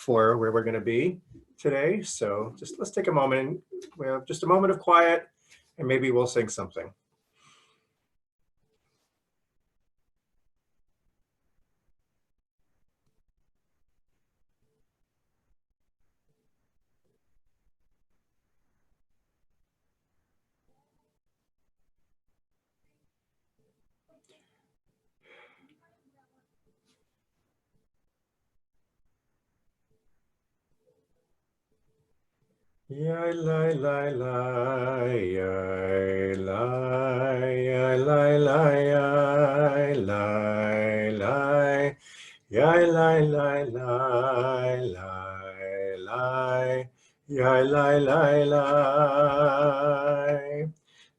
for where we're going to be today. So just let's take a moment. We have just a moment of quiet, and maybe we'll sing something. Yai lai lai lai, yai lai, yai lai lai, yai lai lai, yai lai lai lai, lai lai, yai lai lai lai,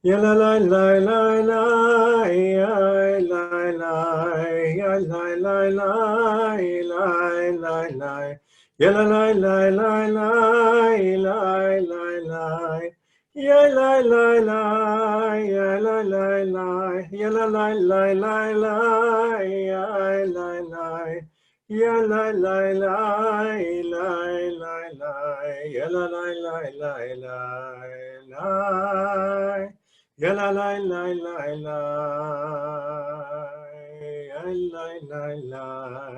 yai lai lai lai lai, yai lai lai, yai lai lai lai, lai lai lai. Yeah, la la la la la la la la. Yeah, la la la. Yeah, la la la. Yeah, la la la la la. Yeah, la la. Yeah, la la la la la. Yeah, la la la la la. Yeah, la la la la la. Yeah, la la la la.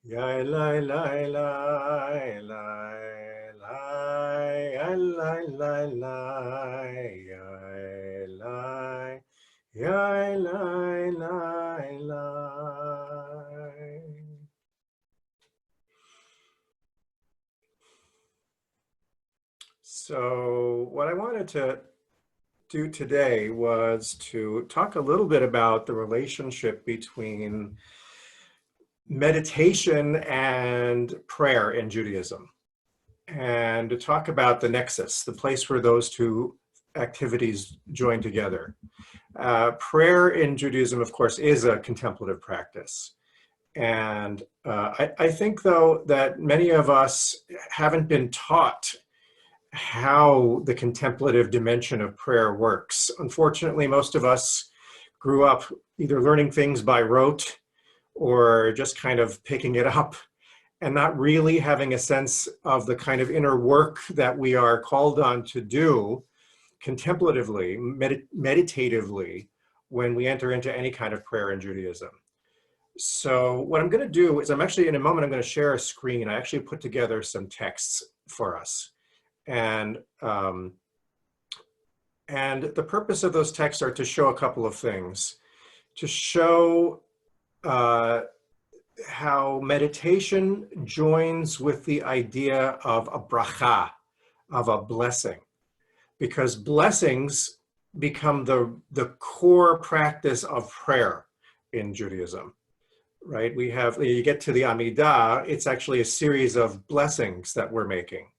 Yai lai lai lai lai lai, yai lai lai lai, yai lai, yai lai lai lai. So what I wanted to do today was to talk a little bit about the relationship between meditation and prayer in Judaism, and to talk about the nexus, the place where those two activities join together. Prayer in Judaism, of course, is a contemplative practice. And I think, though, that many of us haven't been taught how the contemplative dimension of prayer works. Unfortunately, most of us grew up either learning things by rote or just kind of picking it up and not really having a sense of the kind of inner work that we are called on to do contemplatively, meditatively, when we enter into any kind of prayer in Judaism. So what I'm going to do is, I'm actually, in a moment, I'm going to share a screen. I actually put together some texts for us. And the purpose of those texts are to show a couple of things. To show how meditation joins with the idea of a bracha, of a blessing, because blessings become the core practice of prayer in Judaism, right? You get to the Amidah, it's actually a series of blessings that we're making.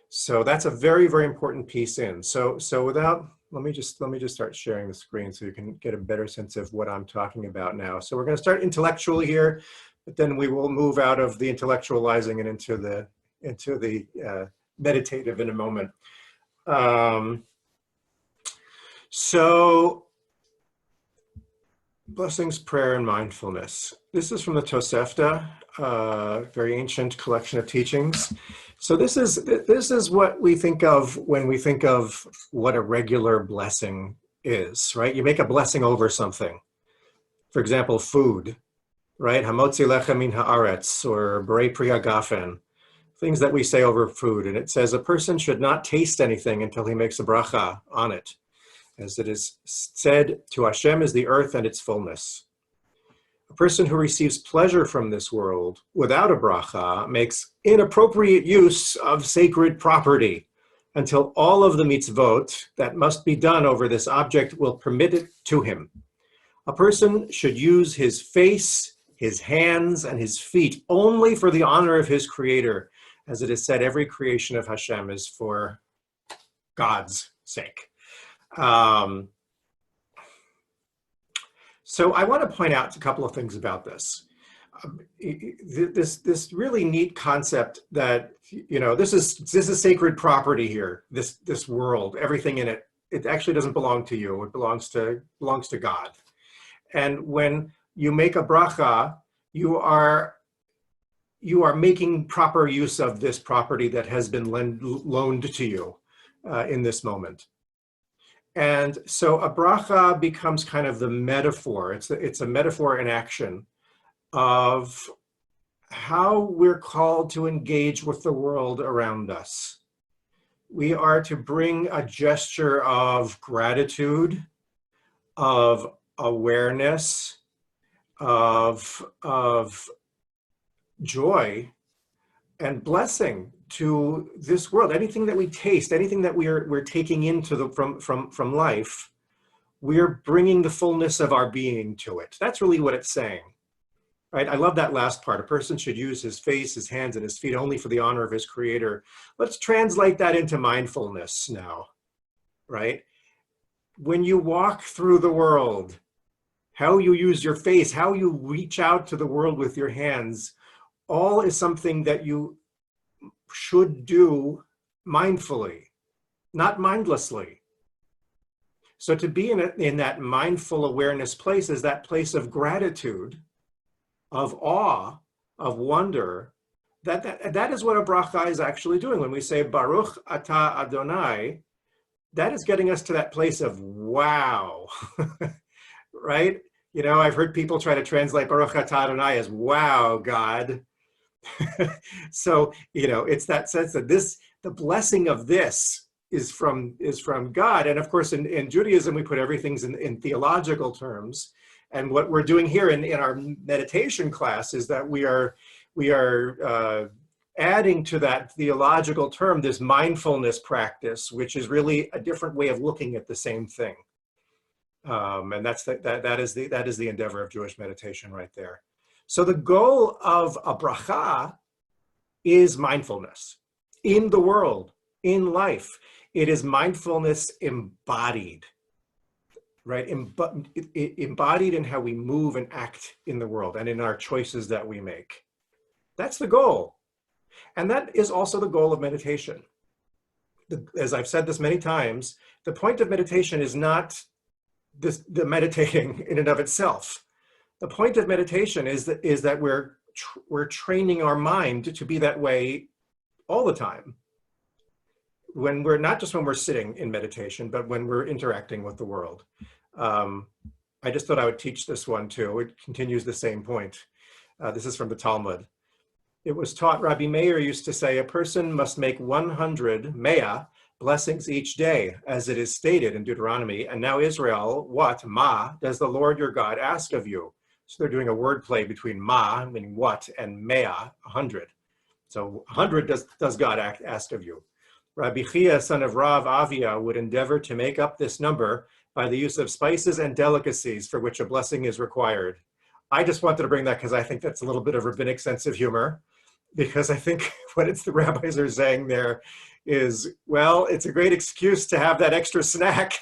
So that's a very, very important piece in. So without, let me just start sharing the screen so you can get a better sense of what I'm talking about now. So we're going to start intellectually here, but then we will move out of the intellectualizing and into the meditative in a moment. So blessings, prayer, and mindfulness. This is from the Tosefta, very ancient collection of teachings. So this is what we think of when we think of what a regular blessing is, right? You make a blessing over something. For example, food, right? Hamotzi lechem min haaretz, or Borei pri hagafen, things that we say over food. And it says a person should not taste anything until he makes a bracha on it. As it is said, to Hashem is the earth and its fullness. A person who receives pleasure from this world without a bracha makes inappropriate use of sacred property until all of the mitzvot that must be done over this object will permit it to him. A person should use his face, his hands, and his feet only for the honor of his creator. As it is said, every creation of Hashem is for God's sake. So I want to point out a couple of things about this. This really neat concept that, you know, this is sacred property here. This world, everything in it, it actually doesn't belong to you. It belongs to God. And when you make a bracha, you are you are making proper use of this property that has been loaned to you in this moment. And so a bracha becomes kind of the metaphor. It's a metaphor in action of how we're called to engage with the world around us. We are to bring a gesture of gratitude, of awareness, of joy and blessing to this world. Anything that we taste, anything that we're taking into from life, we're bringing the fullness of our being to it. That's really what it's saying, right? I love that last part. A person should use his face, his hands, and his feet only for the honor of his creator. Let's translate that into mindfulness now, right? When you walk through the world, how you use your face, how you reach out to the world with your hands, all is something that you should do mindfully, not mindlessly. So to be in that mindful awareness place is that place of gratitude, of awe, of wonder. That is what a bracha is actually doing. When we say Baruch Atah Adonai, that is getting us to that place of wow, right? You know, I've heard people try to translate Baruch Atah Adonai as wow, God. So, you know, it's that sense that the blessing of this is from God. And of course, in Judaism, we put everything in theological terms. And what we're doing here in our meditation class is that we are adding to that theological term this mindfulness practice, which is really a different way of looking at the same thing. And that is the endeavor of Jewish meditation right there. So the goal of a bracha is mindfulness in the world, in life. It is mindfulness embodied, right? Embodied in how we move and act in the world and in our choices that we make. That's the goal. And that is also the goal of meditation. As I've said this many times, the point of meditation is not the meditating in and of itself. The point of meditation is that we're training our mind to be that way all the time. When we're not just when we're sitting in meditation, but when we're interacting with the world. I just thought I would teach this one too. It continues the same point. This is from the Talmud. It was taught, Rabbi Meir used to say, a person must make 100 mea blessings each day, as it is stated in Deuteronomy. And now Israel, what, ma, does the Lord your God ask of you? So they're doing a word play between ma, meaning what, and mea, 100. So 100 does God ask of you. Rabbi Chia, son of Rav Avia, would endeavor to make up this number by the use of spices and delicacies for which a blessing is required. I just wanted to bring that because I think that's a little bit of rabbinic sense of humor, because I think what the rabbis are saying there is, well, it's a great excuse to have that extra snack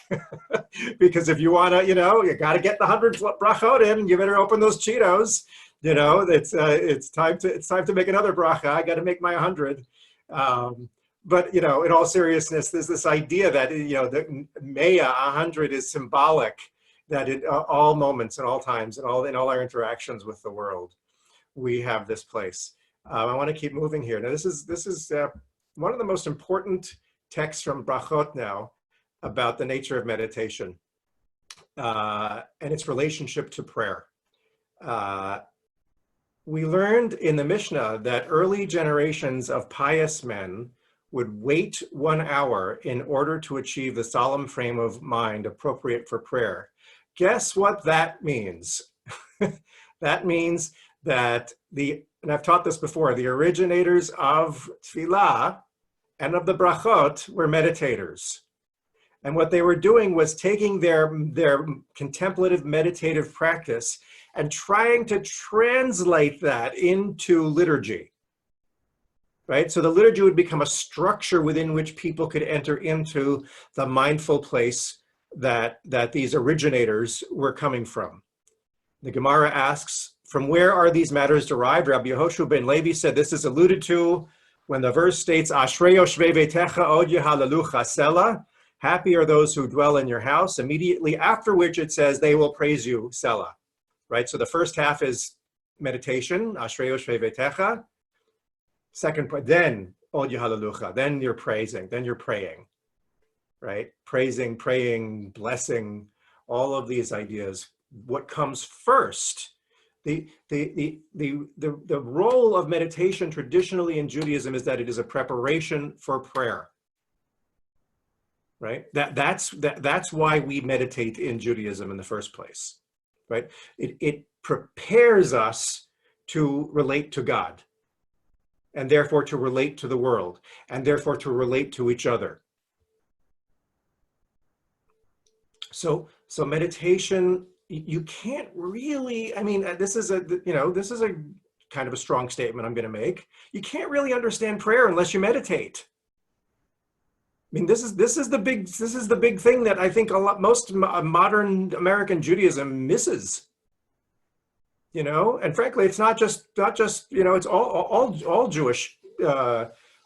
because if you want to, you got to get the 100 brachot in, you better open those Cheetos. It's time to make another bracha. I got to make my 100. But, in all seriousness, there's this idea that, the mea, 100 is symbolic, that in all moments and all times and in all our interactions with the world, we have this place. I want to keep moving here. Now, this is one of the most important texts from Brachot now about the nature of meditation and its relationship to prayer. We learned in the Mishnah that early generations of pious men would wait 1 hour in order to achieve the solemn frame of mind appropriate for prayer. Guess what that means? That means that and I've taught this before, the originators of tefillah and of the brachot were meditators. And what they were doing was taking their contemplative meditative practice and trying to translate that into liturgy, right? So the liturgy would become a structure within which people could enter into the mindful place that these originators were coming from. The Gemara asks, from where are these matters derived? Rabbi Yehoshua ben Levi said this is alluded to when the verse states, Ashrei yoshvei veitecha od yehalalu chasela. Happy are those who dwell in your house. Immediately after which it says, they will praise you, Selah. Right? So the first half is meditation, Ashrei yoshvei veitecha. Second point, then Od Hallelujah, then you're praising, then you're praying, right? Praising, praying, blessing, all of these ideas. What comes first? The role of meditation traditionally in Judaism is that it is a preparation for prayer, right? That's why we meditate in Judaism in the first place, right? It prepares us to relate to God, and therefore to relate to the world, and therefore to relate to each other. So meditation, you can't really, I mean, this is a kind of a strong statement I'm going to make. You can't really understand prayer unless you meditate. I mean, this is the big thing that I think most modern American Judaism misses. And frankly, it's not just it's all Jewish,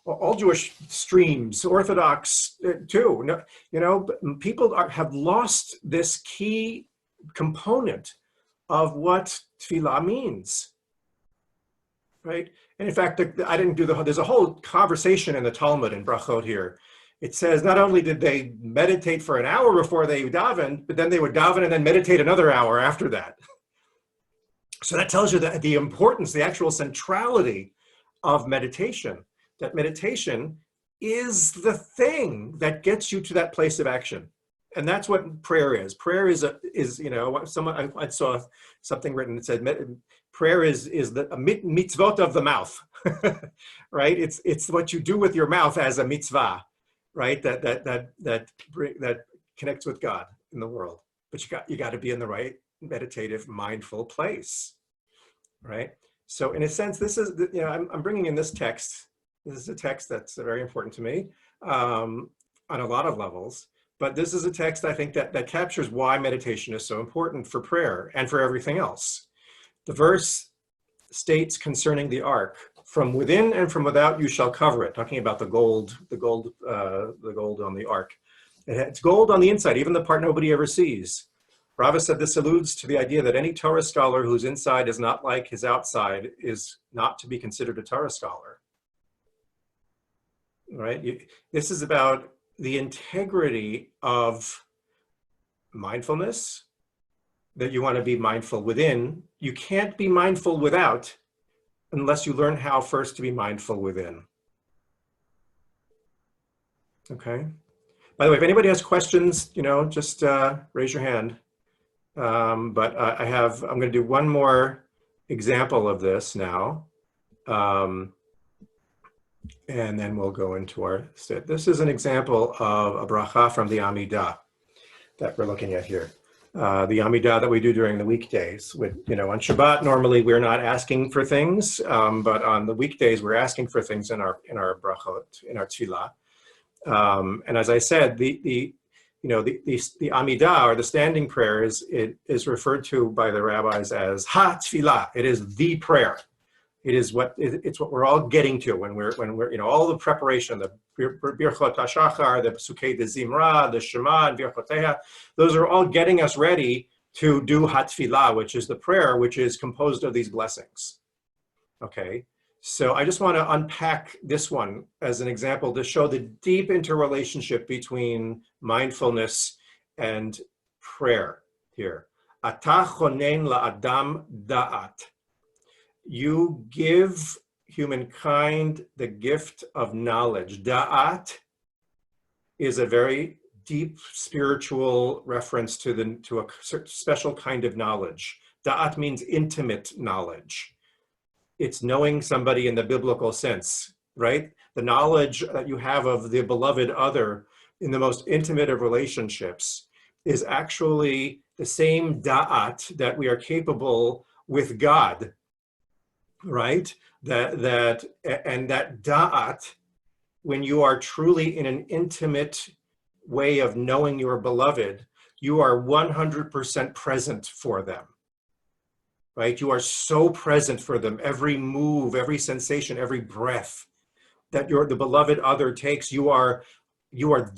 all Jewish streams, Orthodox too. People have lost this key component of what tefillah means, right? And in fact, I didn't do there's a whole conversation in the Talmud in Brachot here. It says not only did they meditate for an hour before they davened, but then they would daven and then meditate another hour after that. So that tells you that the importance, the actual centrality of meditation, that meditation is the thing that gets you to that place of action. And that's what prayer is. Prayer is I saw something written that said prayer is the mitzvot of the mouth, right? It's what you do with your mouth as a mitzvah, right? That connects with God in the world. But you got to be in the right meditative, mindful place, right? So in a sense, this is, I'm bringing in this text. This is a text that's very important to me on a lot of levels, but this is a text I think that captures why meditation is so important for prayer and for everything else. The verse states concerning the ark, from within and from without you shall cover it, talking about the gold on the ark. It's gold on the inside, even the part nobody ever sees. Rava said this alludes to the idea that any Torah scholar whose inside is not like his outside is not to be considered a Torah scholar, right? This is about the integrity of mindfulness, that you want to be mindful within. You can't be mindful without unless you learn how first to be mindful within. Okay. By the way, if anybody has questions, just raise your hand. But I'm going to do one more example of this now. And then we'll go into our sit. This is an example of a bracha from the Amidah that we're looking at here. The Amidah that we do during the weekdays. On Shabbat, normally we're not asking for things, but on the weekdays we're asking for things in our brachot, in our tefillah. And as I said, the Amidah, or the standing prayer, is referred to by the rabbis as ha tefillah. It is the prayer. It's what we're all getting to when we're all the preparation, the Birchot HaShachar, the Psukei de Zimra, the Shema, and Birchoteha, those are all getting us ready to do ha tefillah, which is the prayer, which is composed of these blessings. Okay. So I just want to unpack this one as an example to show the deep interrelationship between mindfulness and prayer here. Ata chonen la'adam da'at. You give humankind the gift of knowledge. Da'at is a very deep spiritual reference to a special kind of knowledge. Da'at means intimate knowledge. It's knowing somebody in the biblical sense, right? The knowledge that you have of the beloved other in the most intimate of relationships is actually the same da'at that we are capable with God, right? And that da'at, when you are truly in an intimate way of knowing your beloved, you are 100% present for them. Right? You are so present for them, every move, every sensation, every breath that the beloved other takes, you are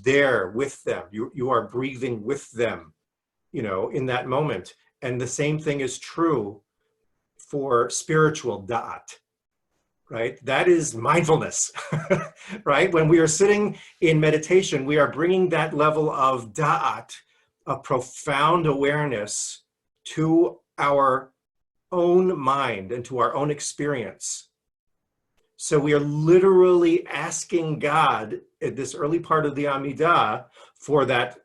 there with them. You are breathing with them, in that moment. And the same thing is true for spiritual da'at. right? That is mindfulness, right? When we are sitting in meditation, we are bringing that level of da'at, a profound awareness, to our own mind and to our own experience. So we are literally asking God at this early part of the Amidah for that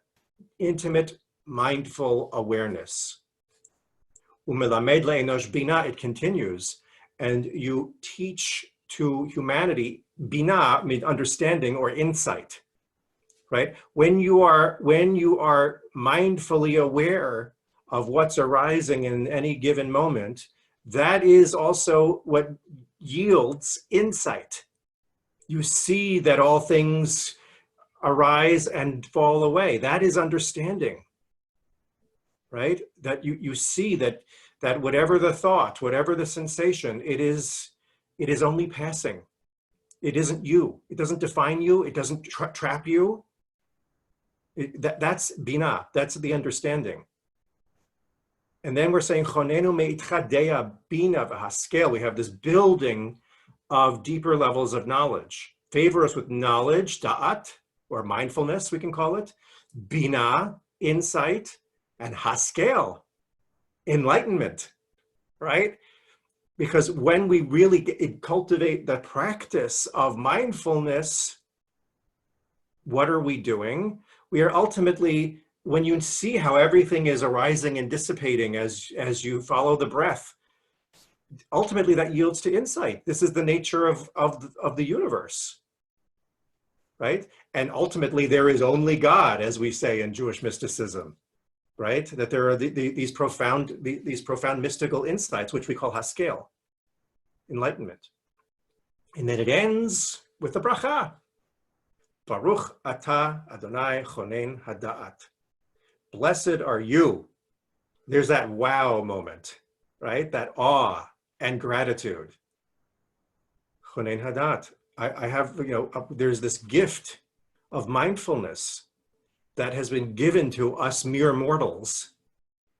intimate, mindful awareness. Umelamed le'enosh bina, it continues, and you teach to humanity bina, understanding or insight, right? When you are mindfully aware of what's arising in any given moment, that is also what yields insight. You see that all things arise and fall away. That is understanding, right? That you see that whatever the thought, whatever the sensation, it is only passing. It isn't you. It doesn't define you. It doesn't trap you. That's bina. That's the understanding. And then we're saying chonenu meitcha dea bina v'haskel. We have this building of deeper levels of knowledge. Favor us with knowledge, da'at, or mindfulness, we can call it, bina, insight, and haskel, enlightenment, right? Because when we really cultivate the practice of mindfulness, what are we doing? We are ultimately, when you see how everything is arising and dissipating as you follow the breath, ultimately that yields to insight. This is the nature of the universe, right? And ultimately there is only God, as we say in Jewish mysticism, right? That there are these profound mystical insights, which we call haskel, enlightenment. And then it ends with the bracha. Baruch atah Adonai chonen hada'at. Blessed are you. There's that wow moment, right? That awe and gratitude. Chonen hada'at. I have, there's this gift of mindfulness that has been given to us mere mortals,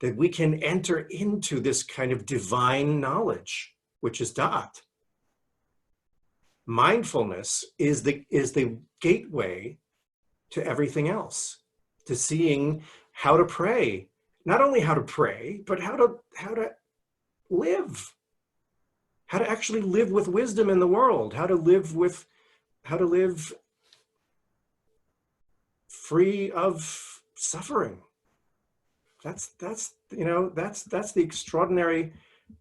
that we can enter into this kind of divine knowledge, which is da'at. Mindfulness is the gateway to everything else, to seeing how to pray. Not only how to pray, but how to live. How to actually live with wisdom in the world, how to live free of suffering. That's the extraordinary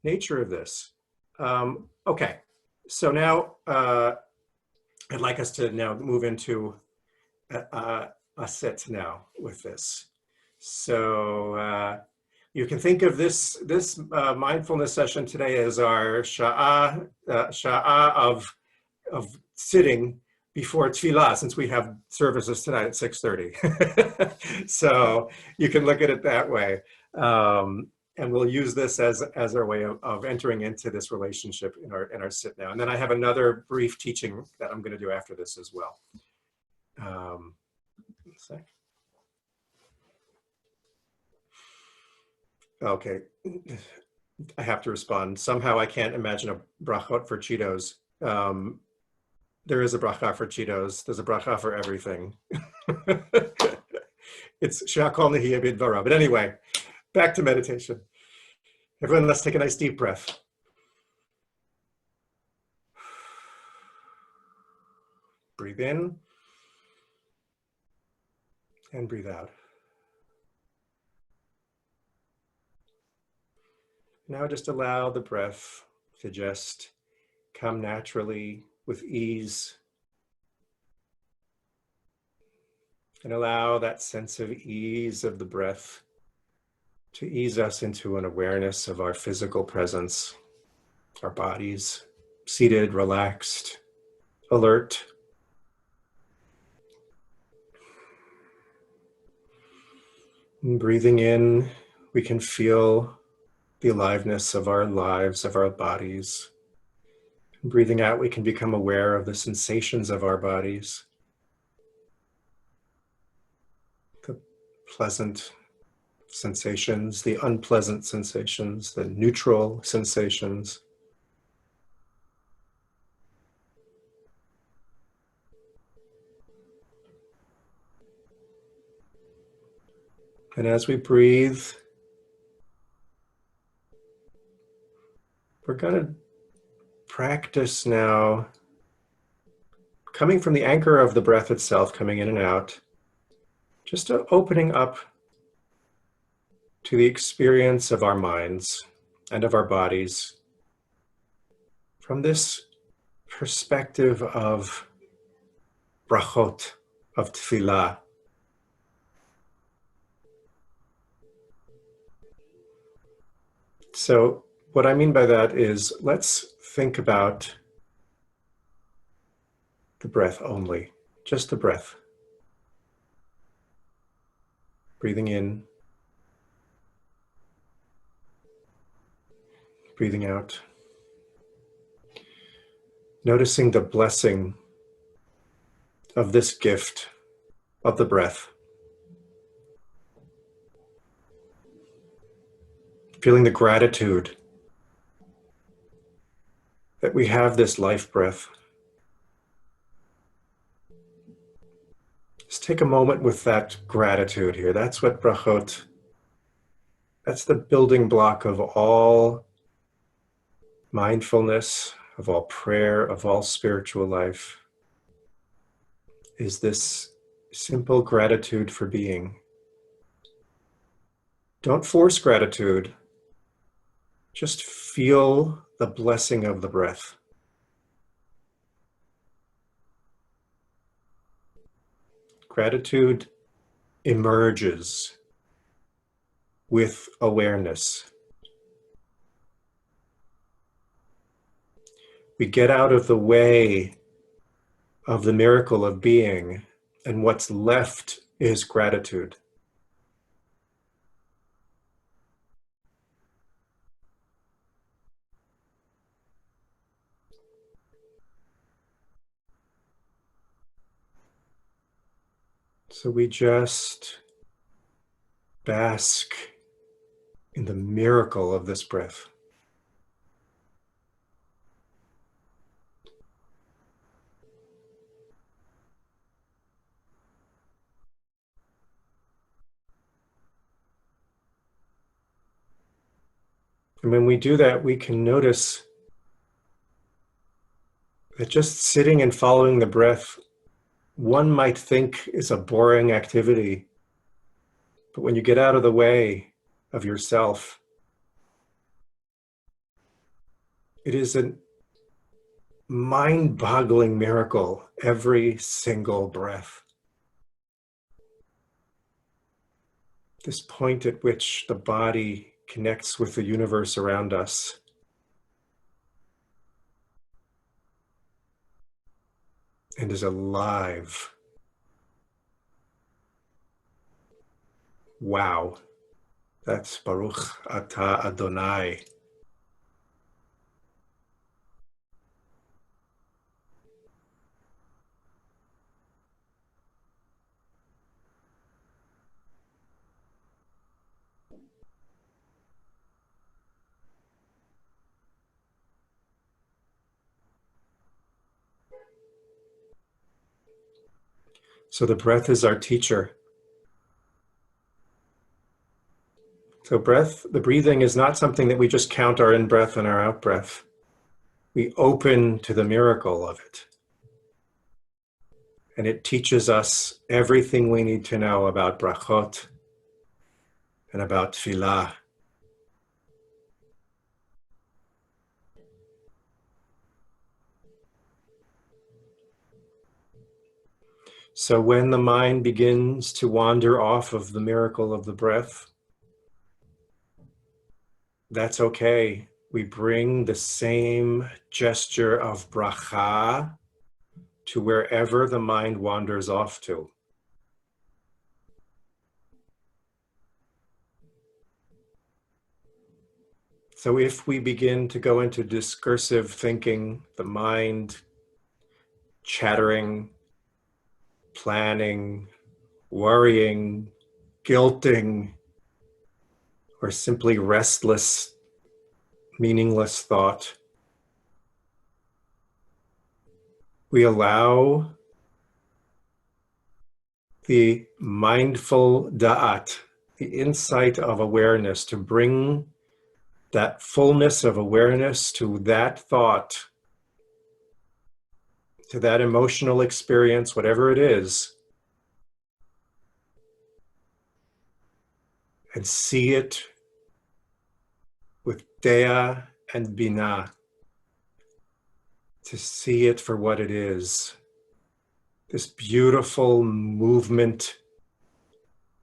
nature of this. Okay, so now I'd like us to now move into a sit now with this. So you can think of this mindfulness session today as our sha'ah of sitting before tefillah, since we have services tonight at 6:30. So you can look at it that way. And we'll use this as our way of entering into this relationship in our sit now. And then I have another brief teaching that I'm going to do after this as well. Let's see. Okay, I have to respond. Somehow I can't imagine a brachot for Cheetos. There is a bracha for Cheetos. There's a bracha for everything. It's she'akol nehiyeh bidvara. But anyway, back to meditation. Everyone, let's take a nice deep breath. Breathe in and breathe out. Now just allow the breath to just come naturally with ease. And allow that sense of ease of the breath to ease us into an awareness of our physical presence, our bodies, seated, relaxed, alert. And breathing in, we can feel the aliveness of our lives, of our bodies. And breathing out, we can become aware of the sensations of our bodies. The pleasant sensations, the unpleasant sensations, the neutral sensations. And as we breathe, we're going to practice now coming from the anchor of the breath itself, coming in and out, just opening up to the experience of our minds and of our bodies from this perspective of brachot, of tefillah. So what I mean by that is, let's think about the breath only, just the breath. Breathing in, breathing out. Noticing the blessing of this gift of the breath. Feeling the gratitude that we have this life breath. Just take a moment with that gratitude here. That's what brachot, that's the building block of all mindfulness, of all prayer, of all spiritual life, is this simple gratitude for being. Don't force gratitude. Just feel the blessing of the breath. Gratitude emerges with awareness. We get out of the way of the miracle of being, and what's left is gratitude. So we just bask in the miracle of this breath. And when we do that, we can notice that just sitting and following the breath, one might think is a boring activity. But when you get out of the way of yourself, it is a mind-boggling miracle every single breath. This point at which the body connects with the universe around us. And is alive. Wow. That's Baruch Atah Adonai. So the breath is our teacher. So the breathing is not something that we just count our in-breath and our out-breath. We open to the miracle of it. And it teaches us everything we need to know about brachot and about tefillah. So when the mind begins to wander off of the miracle of the breath, that's okay. We bring the same gesture of bracha to wherever the mind wanders off to. So if we begin to go into discursive thinking, the mind chattering, planning, worrying, guilting, or simply restless, meaningless thought, we allow the mindful da'at, the insight of awareness, to bring that fullness of awareness to that thought, to that emotional experience, whatever it is, and see it with Dea and Bina, to see it for what it is, this beautiful movement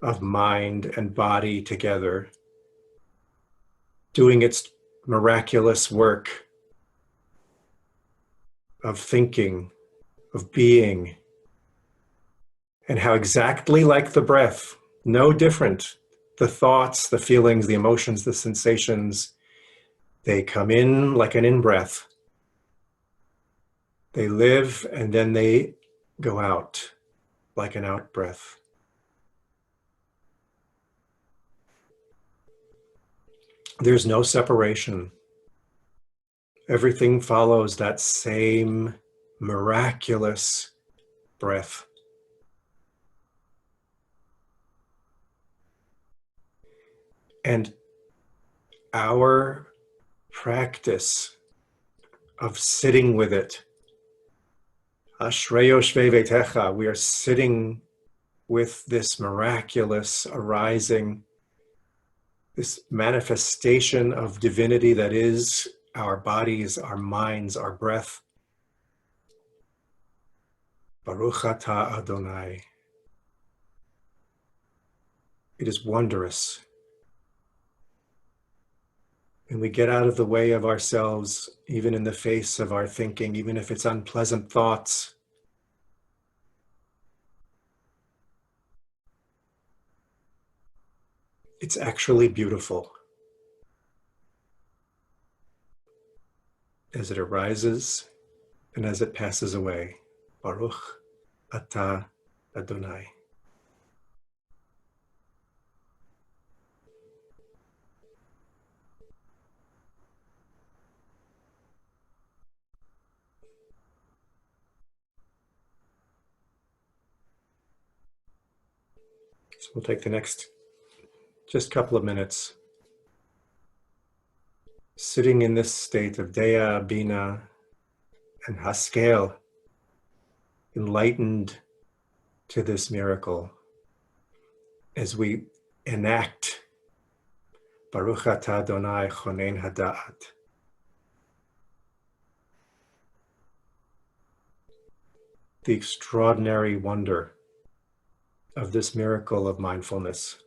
of mind and body together, doing its miraculous work of thinking, of being, and how exactly like the breath, no different, the thoughts, the feelings, the emotions, the sensations, they come in like an in-breath. They live and then they go out like an out-breath. There's no separation. Everything follows that same miraculous breath. And our practice of sitting with it, Ashreyo Shvei Vetecha, we are sitting with this miraculous arising, this manifestation of divinity that is our bodies, our minds, our breath. Baruch atah Adonai. It is wondrous. And we get out of the way of ourselves, even in the face of our thinking, even if it's unpleasant thoughts. It's actually beautiful. As it arises and as it passes away. Baruch atah Adonai. So we'll take the next just couple of minutes sitting in this state of Dea, Bina, and Haskel, enlightened to this miracle as we enact Baruch atah Adonai chonein hada'at. The extraordinary wonder of this miracle of mindfulness.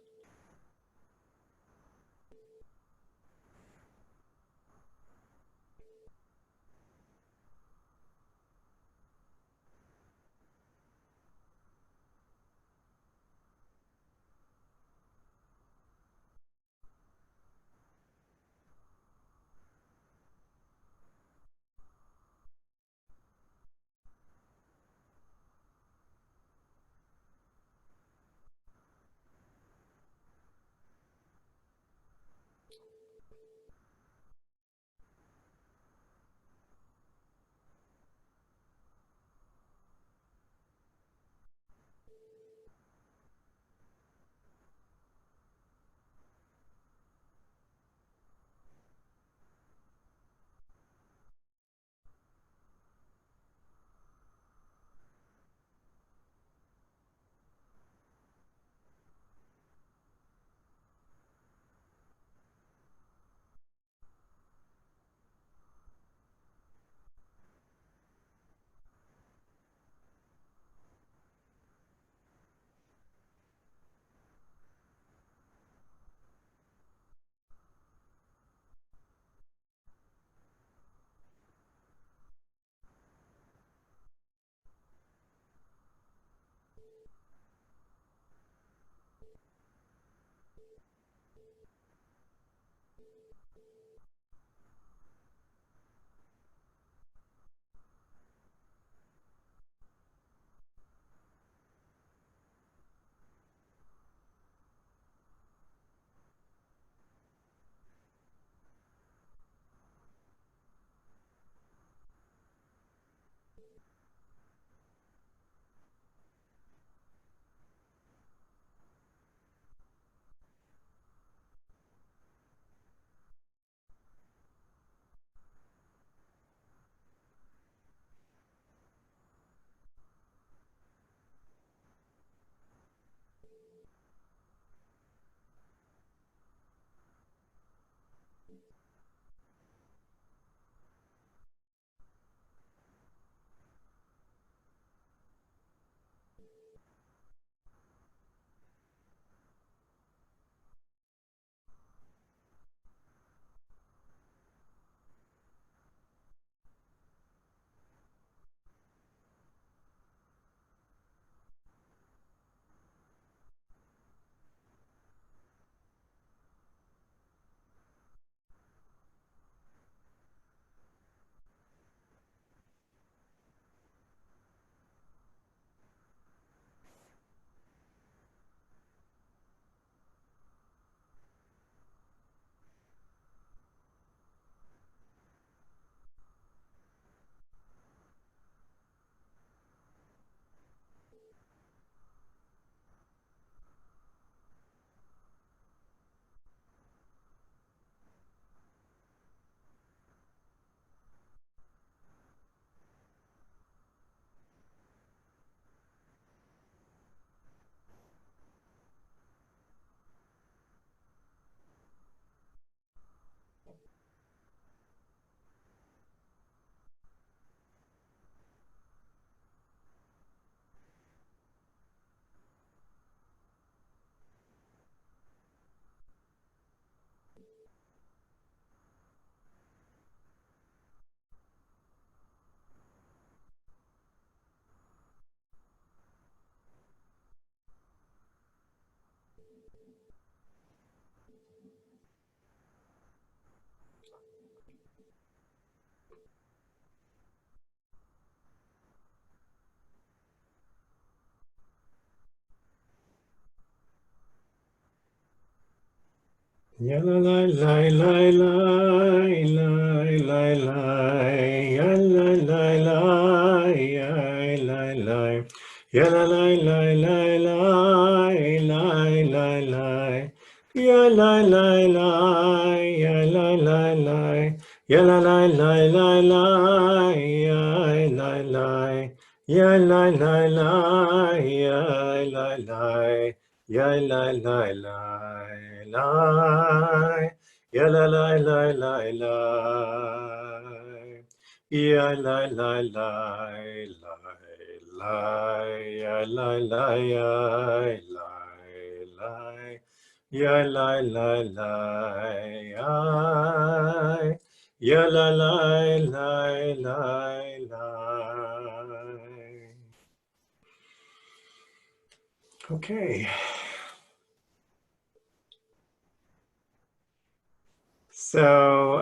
Ya la la la la la la la la ya la la la ya la la ya la la la la la la la la ya la la la ya la la la ya la la la la la ya la la ya la la la ya la la ya la la la la ya la la la la la ya la la la la la ya la la ya la la ya la la la ya ya la la la la la. Okay. So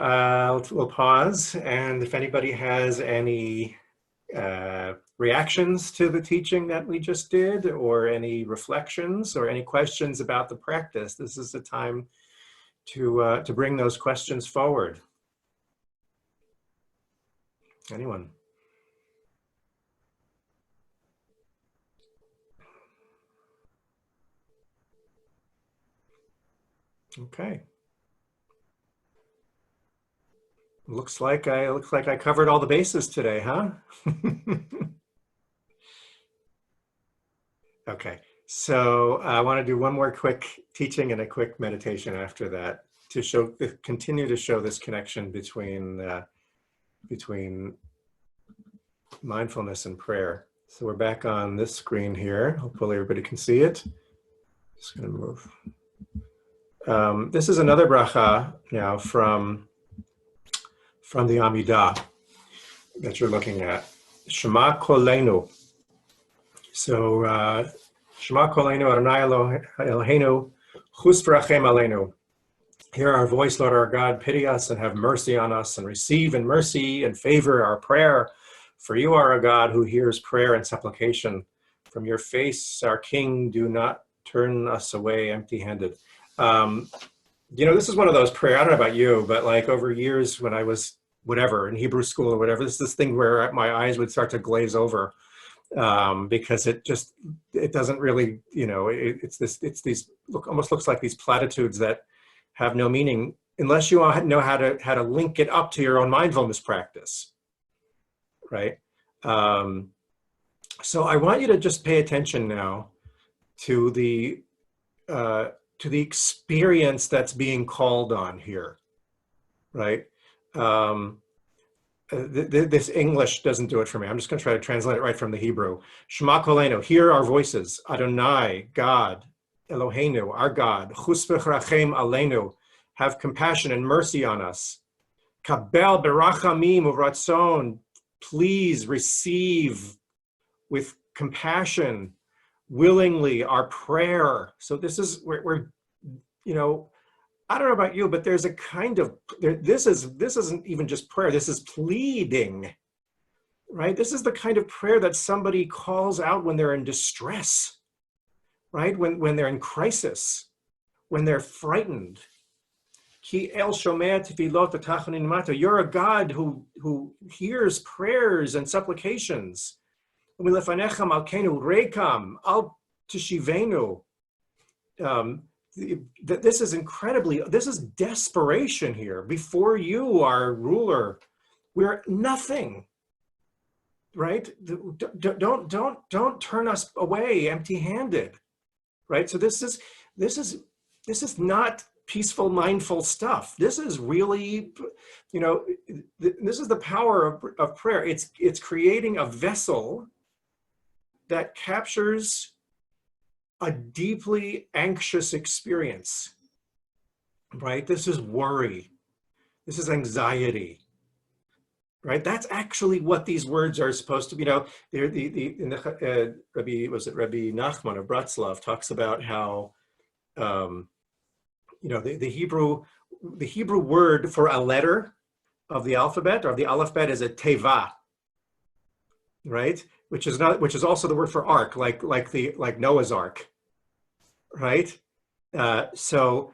we'll pause, and if anybody has any reactions to the teaching that we just did, or any reflections, or any questions about the practice, this is the time to bring those questions forward. Anyone? Okay. Looks like I covered all the bases today, huh? Okay, so I want to do one more quick teaching and a quick meditation after that to continue to show this connection between mindfulness and prayer. So we're back on this screen here. Hopefully everybody can see it. Just going to move. This is another bracha now from the Amidah that you're looking at. Shema Kolenu. So Shema Kolenu Adonai Eloheinu Chus v'rachem aleinu. Hear our voice, Lord our God, pity us and have mercy on us, and receive in mercy and favor our prayer. For you are a God who hears prayer and supplication. From your face, our King, do not turn us away empty-handed. This is one of those prayers, I don't know about you, but like over years when I was whatever, in Hebrew school or whatever, this is this thing where my eyes would start to glaze over because it doesn't really, it's these almost looks like these platitudes that have no meaning unless you know how to link it up to your own mindfulness practice, right? So I want you to just pay attention now to the experience that's being called on here, right? This English doesn't do it for me. I'm just going to try to translate it right from the Hebrew. Shema Kolenu, hear our voices. Adonai, God, Eloheinu, our God. Chus v'rachem aleinu, have compassion and mercy on us. Kabel berachamim uvratzon, please receive with compassion, willingly, our prayer. So this is we're I don't know about you, but there's a kind of, this isn't even just prayer, this is pleading, right? This is the kind of prayer that somebody calls out when they're in distress, right? When they're in crisis, when they're frightened. Ki el shomea tefilot v'tachonin mato. You're a God who hears prayers and supplications. U'milefanecha malkeinu rekam al teshivenu. This is desperation here. Before you, our ruler, we're nothing, right? Don't turn us away empty-handed, right? So this is not peaceful, mindful stuff. This is really, this is the power of prayer. It's creating a vessel that captures a deeply anxious experience, right? This is worry. This is anxiety, right? That's actually what these words are supposed to be. Rabbi Nachman of Bratslav talks about how, the Hebrew word for a letter of the alphabet or of the aleph-bet is a teva, right? Which is also the word for ark, like Noah's Ark, right? So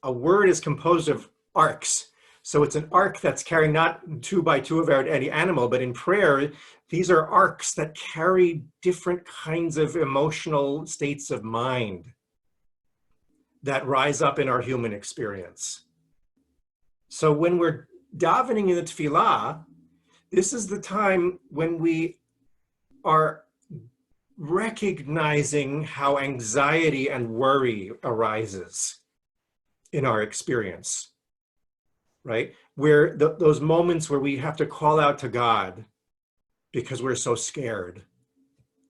a word is composed of arcs. So it's an arc that's carrying not 2 by 2 of any animal, but in prayer, these are arcs that carry different kinds of emotional states of mind that rise up in our human experience. So when we're davening in the tefillah, this is the time when we are recognizing how anxiety and worry arises in our experience, right? Where those moments where we have to call out to God because we're so scared,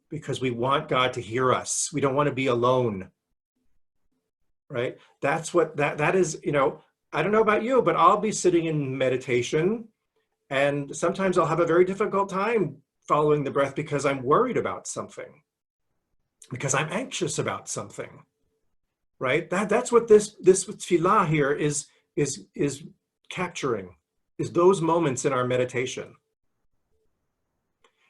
because we want God to hear us. We don't want to be alone, right? That's what that is, you know, I don't know about you, but I'll be sitting in meditation and sometimes I'll have a very difficult time following the breath because I'm worried about something, because I'm anxious about something, right? That's what this tefillah here is capturing, is those moments in our meditation.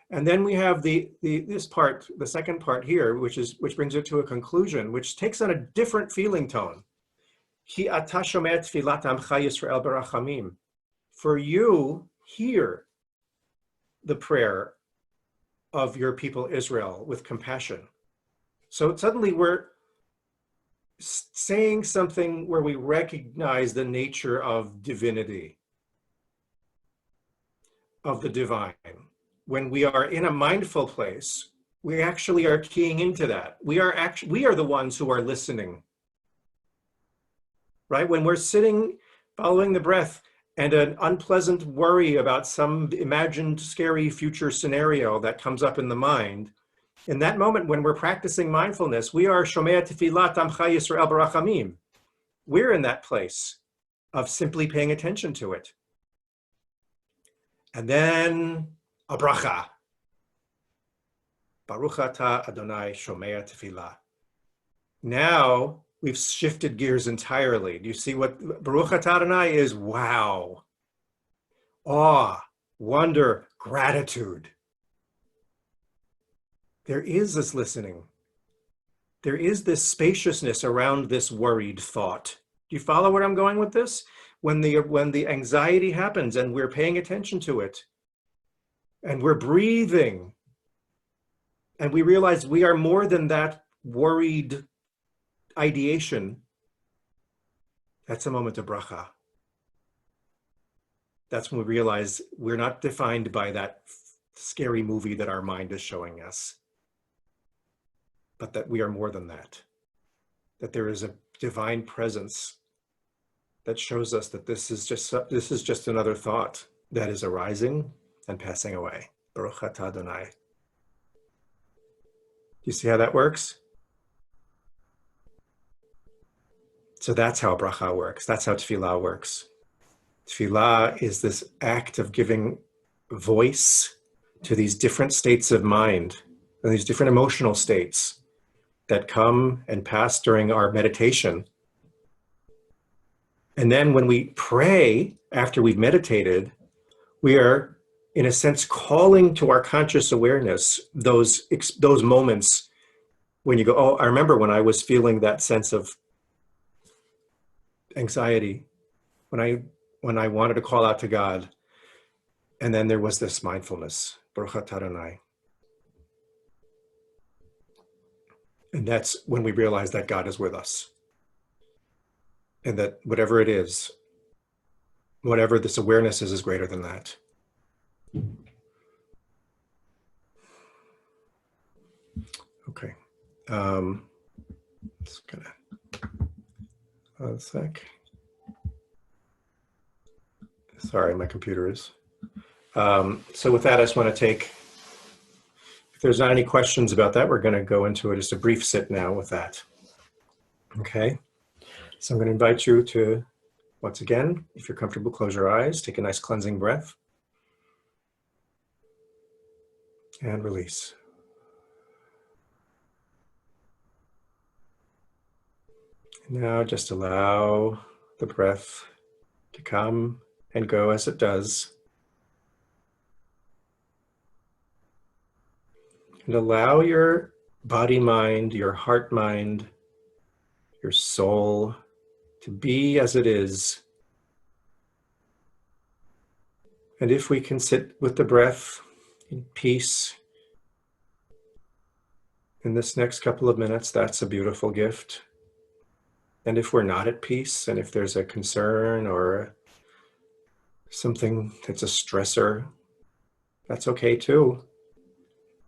And then we have this part, the second part here, which brings it to a conclusion, which takes on a different feeling tone. Ki ata shomeh tfilat amcha Yisrael barachamim. For you hear the prayer of your people Israel with compassion. So suddenly we're saying something where we recognize the nature of divinity, of the divine. When we are in a mindful place, we actually are keying into that. We are the ones who are listening, right? When we're sitting, following the breath, and an unpleasant worry about some imagined scary future scenario that comes up in the mind, in that moment when we're practicing mindfulness, we are Shomea Tefilat Amcha Yisrael Barachamim. We're in that place of simply paying attention to it. And then a bracha. Baruch atah Adonai Shomea Tefilah. Now we've shifted gears entirely. Do you see what Baruch atah Adonai is? Wow. Awe, wonder, gratitude. There is this listening. There is this spaciousness around this worried thought. Do you follow where I'm going with this? When the anxiety happens and we're paying attention to it, and we're breathing, and we realize we are more than that worried ideation, that's a moment of bracha. That's when we realize we're not defined by that scary movie that our mind is showing us, but that we are more than that. That there is a divine presence that shows us that this is just another thought that is arising and passing away. Baruch atah Adonai. Do you see how that works? So that's how bracha works. That's how tefillah works. Tefillah is this act of giving voice to these different states of mind and these different emotional states that come and pass during our meditation. And then when we pray after we've meditated, we are, in a sense, calling to our conscious awareness those moments when you go, oh, I remember when I was feeling that sense of anxiety, when I wanted to call out to God, and then there was this mindfulness, Baruch atah Adonai. And that's when we realize that God is with us. And that whatever it is, whatever this awareness is greater than that. Okay. Just gonna, one sec. Sorry, my computer is. So with that, I just want to take, if there's not any questions about that, we're going to go into just a brief sit now with that. Okay. So I'm going to invite you to, once again, if you're comfortable, close your eyes, take a nice cleansing breath, and release. Now just allow the breath to come and go as it does. And allow your body mind, your heart mind, your soul to be as it is. And if we can sit with the breath in peace in this next couple of minutes, that's a beautiful gift. And if we're not at peace, and if there's a concern or something that's a stressor, that's okay too.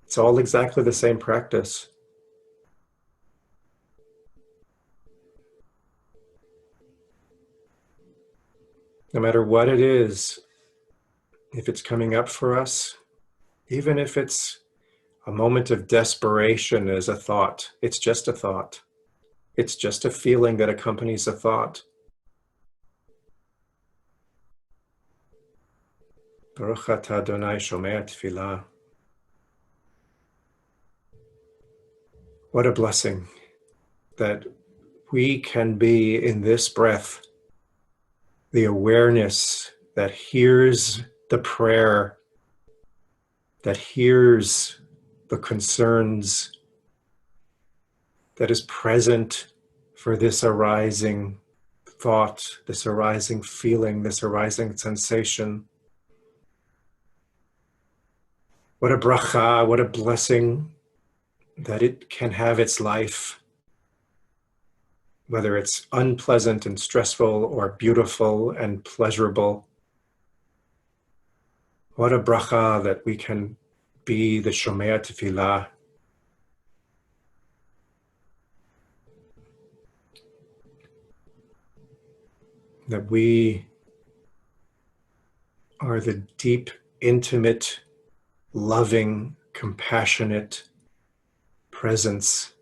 It's all exactly the same practice. No matter what it is, if it's coming up for us, even if it's a moment of desperation as a thought, it's just a thought. It's just a feeling that accompanies a thought. Baruch atah Adonai shomea tefillah. What a blessing that we can be in this breath, the awareness that hears the prayer, that hears the concerns, that is present for this arising thought, this arising feeling, this arising sensation. What a bracha, what a blessing that it can have its life, whether it's unpleasant and stressful or beautiful and pleasurable. What a bracha that we can be the Shomea Tefillah. That we are the deep, intimate, loving, compassionate presence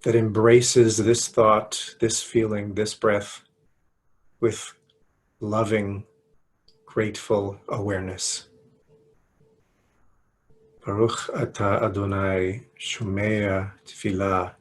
that embraces this thought, this feeling, this breath with loving, grateful awareness. Baruch atah Adonai shomea tefillah.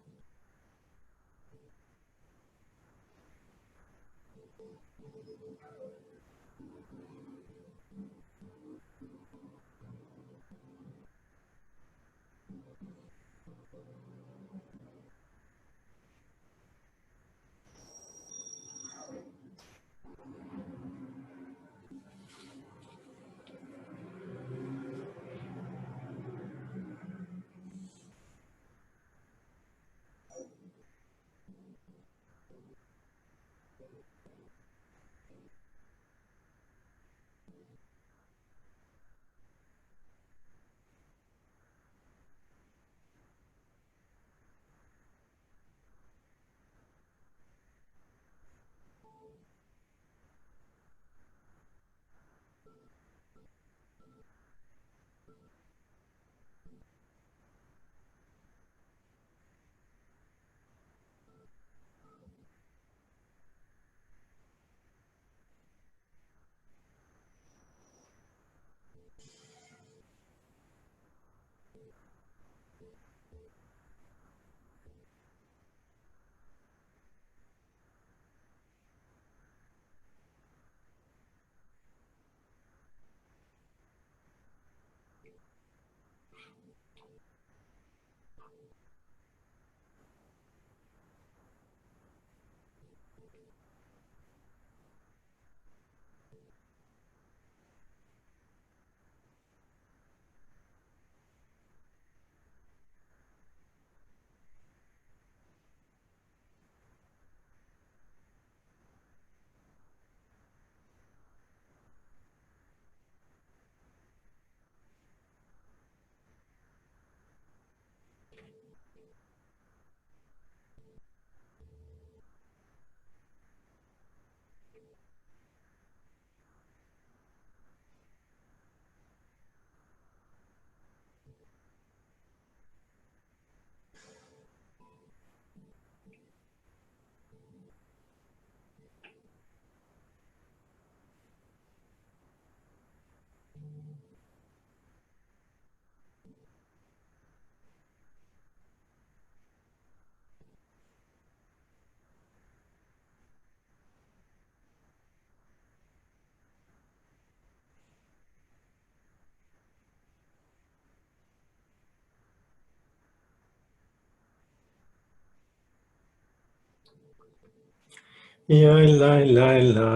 Ya la la la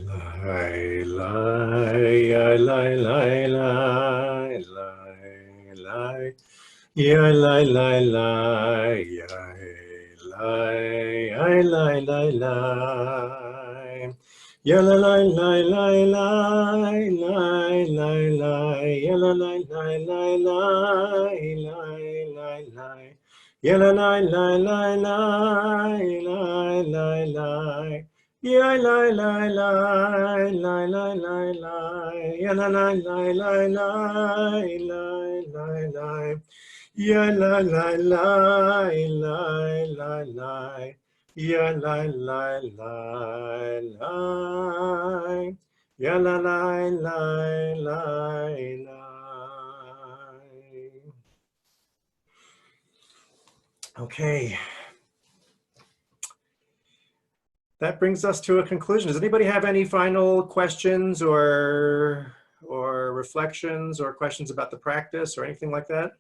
la la ya la la la la la ya la la la ya la ya la la la ya la la la la la la la la ya la la la la la la la la ya la la la la la la la la ya la la la la la la la ya la la la la la la la la ya la la la la la la ya la la la la ya la la la la la. Okay. That brings us to a conclusion. Does anybody have any final questions or reflections or questions about the practice or anything like that?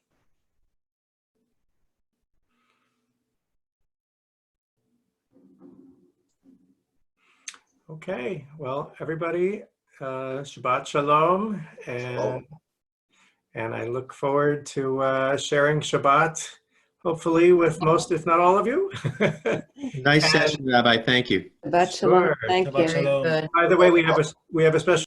Okay, well, everybody, Shabbat Shalom, and I look forward to sharing Shabbat, hopefully with most, if not all of you. Nice session, Rabbi. Thank you. Shabbat shalom. Sure. Thank Shabbat you. shalom. Good. By the way, we have a special